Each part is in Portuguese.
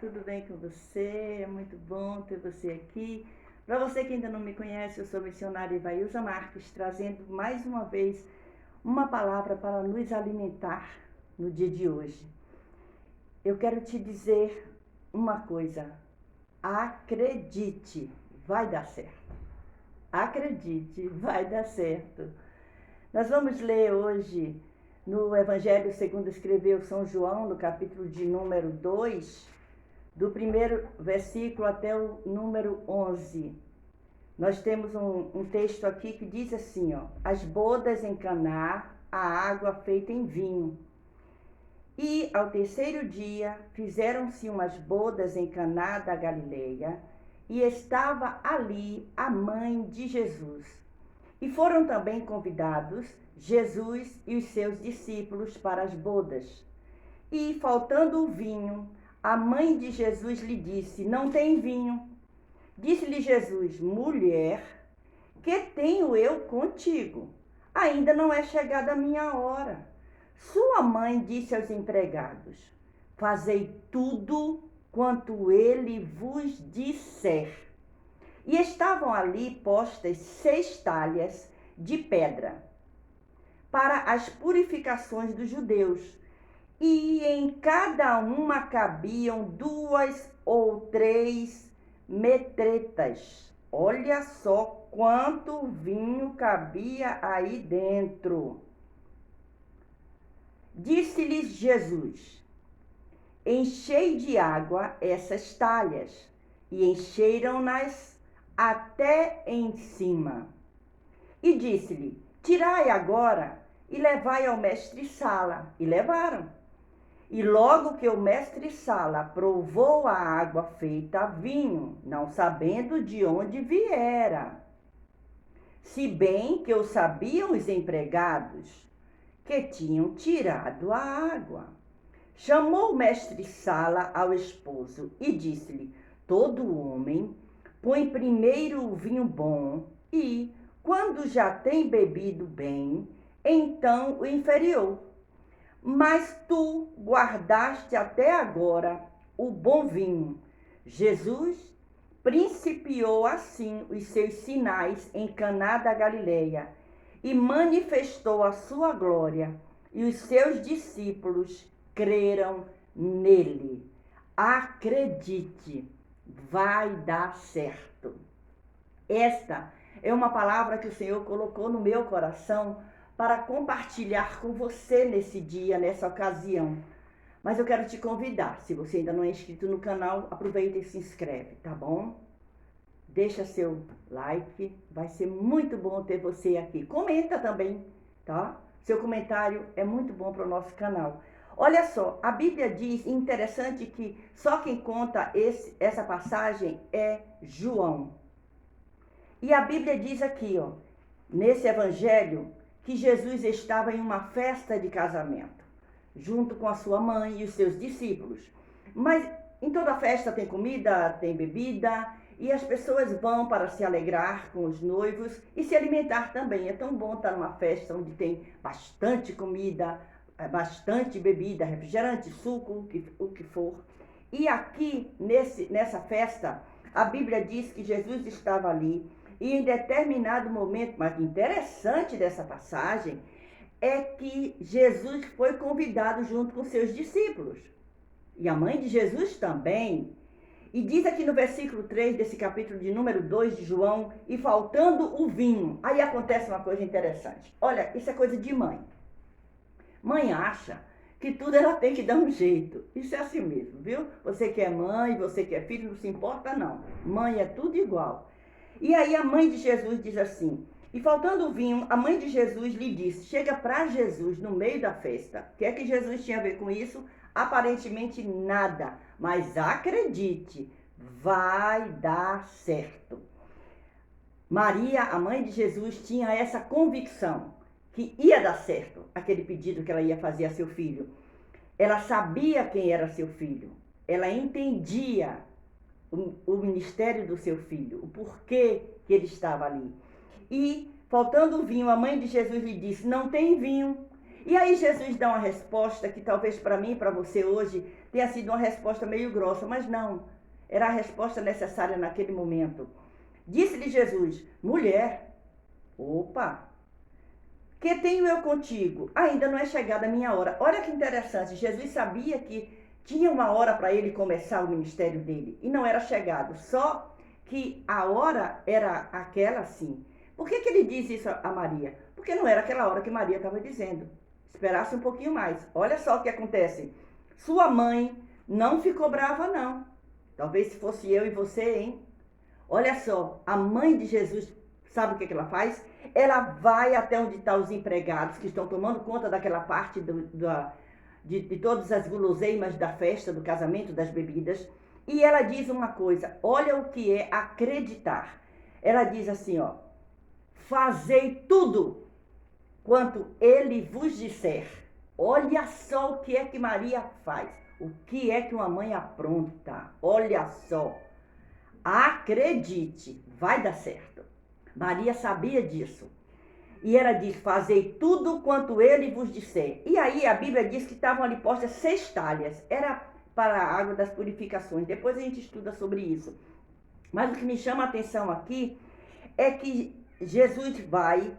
tudo bem com você? É muito bom ter você aqui. Para você que ainda não me conhece, eu sou a missionária Ivailza Marques, trazendo mais uma vez uma palavra para nos alimentar no dia de hoje. Eu quero te dizer uma coisa: acredite, vai dar certo. Acredite, vai dar certo. Nós vamos ler hoje no Evangelho segundo escreveu São João, no capítulo de número 2, do primeiro versículo até o número 11. Nós temos um texto aqui que diz assim, ó: as bodas em Caná, a água feita em vinho. E ao terceiro dia fizeram-se umas bodas em Caná da Galileia, e estava ali a mãe de Jesus. E foram também convidados Jesus e os seus discípulos para as bodas. E, faltando o vinho, a mãe de Jesus lhe disse: não tem vinho. Disse-lhe Jesus: mulher, que tenho eu contigo? Ainda não é chegada a minha hora. Sua mãe disse aos empregados: fazei tudo quanto ele vos disser. E estavam ali postas 6 talhas de pedra para as purificações dos judeus, e em cada uma cabiam 2 ou 3 metretas. Olha só quanto vinho cabia aí dentro. Disse-lhes Jesus: enchei de água essas talhas, e encheram-nas até em cima. E disse-lhe: tirai agora e levai ao mestre-sala. E levaram. E logo que o mestre-sala provou a água feita vinho, não sabendo de onde viera, se bem que o sabiam os empregados, que tinham tirado a água, chamou o mestre-sala ao esposo e disse-lhe: todo homem põe primeiro o vinho bom e, quando já tem bebido bem, então o inferior. Mas tu guardaste até agora o bom vinho. Jesus principiou assim os seus sinais em Caná da Galileia e manifestou a sua glória, e os seus discípulos creram nele. Acredite, vai dar certo. Esta é uma palavra que o Senhor colocou no meu coração para compartilhar com você nesse dia, nessa ocasião. Mas eu quero te convidar, se você ainda não é inscrito no canal, aproveita e se inscreve, tá bom? Deixa seu like, vai ser muito bom ter você aqui. Comenta também, tá? Seu comentário é muito bom para o nosso canal. Olha só, a Bíblia diz, interessante, que só quem conta essa passagem é João. E a Bíblia diz aqui, ó, nesse evangelho, que Jesus estava em uma festa de casamento, junto com a sua mãe e os seus discípulos. Mas em toda festa tem comida, tem bebida, e as pessoas vão para se alegrar com os noivos e se alimentar também. É tão bom estar numa festa onde tem bastante comida, bastante bebida, refrigerante, suco, o que for. E aqui, nessa festa, a Bíblia diz que Jesus estava ali. E em determinado momento, mas interessante dessa passagem, é que Jesus foi convidado junto com seus discípulos. E a mãe de Jesus também. E diz aqui no versículo 3 desse capítulo de número 2 de João: e faltando o vinho. Aí acontece uma coisa interessante. Olha, isso é coisa de mãe. Mãe acha que tudo ela tem que dar um jeito. Isso é assim mesmo, viu? Você que é mãe, você que é filho, não se importa não. Mãe é tudo igual. E aí a mãe de Jesus diz assim: e faltando o vinho, a mãe de Jesus lhe disse, chega para Jesus no meio da festa. O que é que Jesus tinha a ver com isso? Aparentemente nada, mas acredite, vai dar certo. Maria, a mãe de Jesus, tinha essa convicção que ia dar certo aquele pedido que ela ia fazer a seu filho. Ela sabia quem era seu filho, ela entendia o ministério do seu filho, o porquê que ele estava ali. E, faltando o vinho, a mãe de Jesus lhe disse, não tem vinho. E aí Jesus dá uma resposta que talvez para mim e para você hoje tenha sido uma resposta meio grossa, mas não. Era a resposta necessária naquele momento. Disse-lhe Jesus: mulher, opa, que tenho eu contigo? Ainda não é chegada a minha hora. Olha que interessante, Jesus sabia que tinha uma hora para ele começar o ministério dele e não era chegado, só que a hora era aquela sim. Por que ele diz isso a Maria? Porque não era aquela hora que Maria estava dizendo. Esperasse um pouquinho mais. Olha só o que acontece. Sua mãe não ficou brava não. Talvez se fosse eu e você, hein? Olha só, a mãe de Jesus, sabe o que ela faz? Ela vai até onde estão os empregados que estão tomando conta daquela parte de todas as guloseimas da festa, do casamento, das bebidas. E ela diz uma coisa, olha o que é acreditar. Ela diz assim, ó, fazei tudo quanto ele vos disser. Olha só o que é que Maria faz. O que é que uma mãe apronta. Olha só. Acredite, vai dar certo. Maria sabia disso. E ela diz, fazei tudo quanto ele vos disser. E aí a Bíblia diz que estavam ali postas 6 talhas. Era para a água das purificações. Depois a gente estuda sobre isso. Mas o que me chama a atenção aqui é que Jesus vai,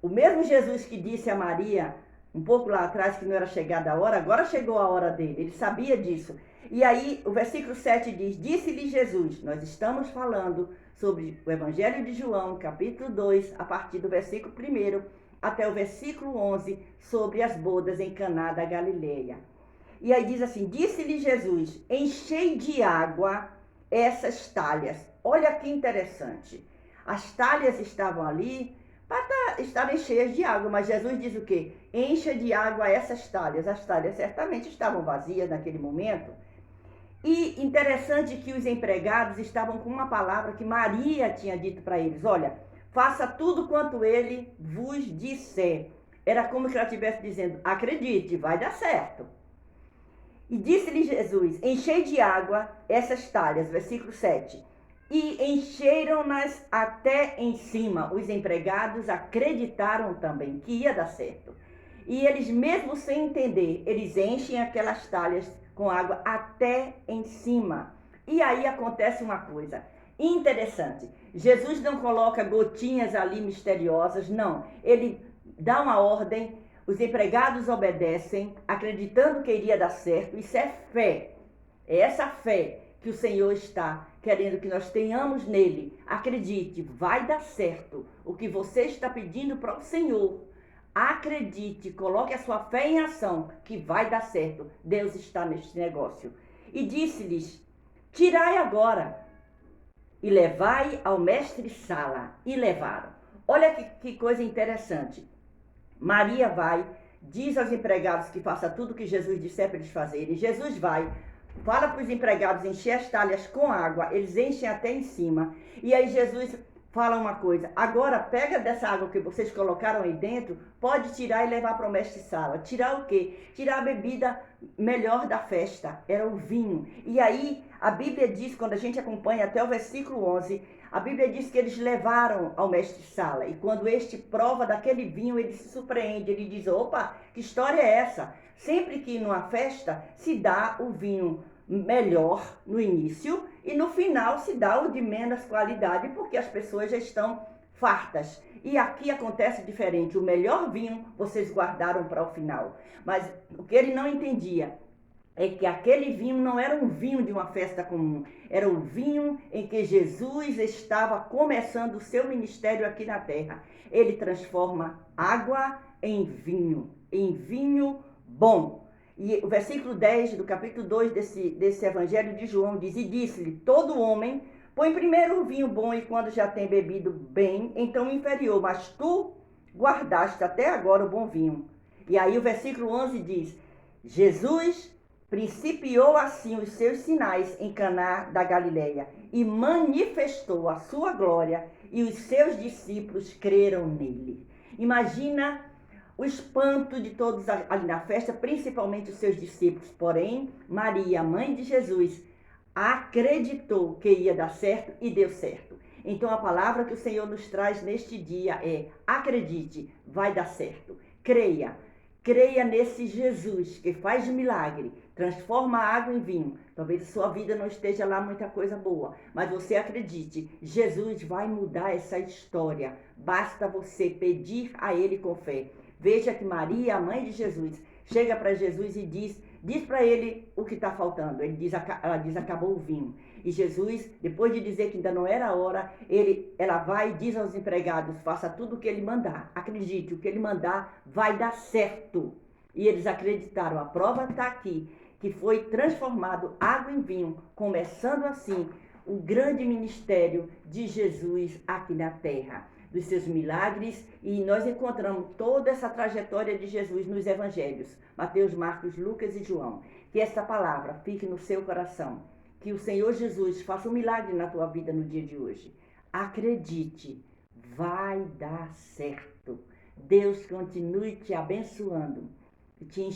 o mesmo Jesus que disse a Maria, um pouco lá atrás, que não era chegada a hora, agora chegou a hora dele. Ele sabia disso. E aí o versículo 7 diz, disse-lhe Jesus, nós estamos falando sobre o Evangelho de João, capítulo 2, a partir do versículo 1 até o versículo 11, sobre as bodas em Caná da Galileia. E aí diz assim, disse-lhe Jesus, enchei de água essas talhas. Olha que interessante. As talhas estavam ali para estarem cheias de água, mas Jesus diz o quê? Encha de água essas talhas. As talhas certamente estavam vazias naquele momento. E interessante que os empregados estavam com uma palavra que Maria tinha dito para eles. Olha, faça tudo quanto ele vos disser. Era como se ela estivesse dizendo, acredite, vai dar certo. E disse-lhe Jesus, enchei de água essas talhas, versículo 7. E encheram-nas até em cima. Os empregados acreditaram também que ia dar certo. E eles, mesmo sem entender, eles enchem aquelas talhas com água até em cima. E aí acontece uma coisa interessante. Jesus não coloca gotinhas ali misteriosas, não. Ele dá uma ordem, os empregados obedecem, acreditando que iria dar certo. Isso é fé. É essa fé que o Senhor está querendo que nós tenhamos nele. Acredite, vai dar certo. O que você está pedindo para o Senhor, acredite, coloque a sua fé em ação, que vai dar certo. Deus está neste negócio. E disse-lhes, tirai agora e levai ao mestre-sala. E levaram. Olha que coisa interessante. Maria vai, diz aos empregados que faça tudo o que Jesus disser para eles fazerem. Jesus vai, fala para os empregados encher as talhas com água, eles enchem até em cima. E aí Jesus fala uma coisa, agora pega dessa água que vocês colocaram aí dentro, pode tirar e levar para o mestre-sala. Tirar o quê? Tirar a bebida melhor da festa, era o vinho. E aí a Bíblia diz, quando a gente acompanha até o versículo 11, a Bíblia diz que eles levaram ao mestre-sala. E quando este prova daquele vinho, ele se surpreende, ele diz, opa, que história é essa? Sempre que numa festa se dá o vinho melhor no início e no final se dá o de menos qualidade, porque as pessoas já estão fartas. E aqui acontece diferente, o melhor vinho vocês guardaram para o final. Mas o que ele não entendia é que aquele vinho não era um vinho de uma festa comum, era o vinho em que Jesus estava começando o seu ministério aqui na terra. Ele transforma água em vinho bom. E o versículo 10 do capítulo 2 desse Evangelho de João diz, e disse-lhe, todo homem põe primeiro o vinho bom e quando já tem bebido bem, então o inferior, mas tu guardaste até agora o bom vinho. E aí o versículo 11 diz, Jesus principiou assim os seus sinais em Caná da Galileia e manifestou a sua glória e os seus discípulos creram nele. Imagina o espanto de todos ali na festa, principalmente os seus discípulos. Porém, Maria, mãe de Jesus, acreditou que ia dar certo e deu certo. Então a palavra que o Senhor nos traz neste dia é, acredite, vai dar certo. Creia. Creia nesse Jesus que faz milagre, transforma a água em vinho. Talvez a sua vida não esteja lá muita coisa boa, mas você acredite, Jesus vai mudar essa história. Basta você pedir a Ele com fé. Veja que Maria, a mãe de Jesus, chega para Jesus e diz para ele o que está faltando. Ela diz, acabou o vinho. E Jesus, depois de dizer que ainda não era a hora, ela vai e diz aos empregados, faça tudo o que ele mandar. Acredite, o que ele mandar vai dar certo. E eles acreditaram, a prova está aqui, que foi transformado água em vinho, começando assim o grande ministério de Jesus aqui na terra, dos seus milagres, e nós encontramos toda essa trajetória de Jesus nos evangelhos, Mateus, Marcos, Lucas e João. Que esta palavra fique no seu coração, que o Senhor Jesus faça um milagre na tua vida no dia de hoje. Acredite, vai dar certo. Deus continue te abençoando, te enchendo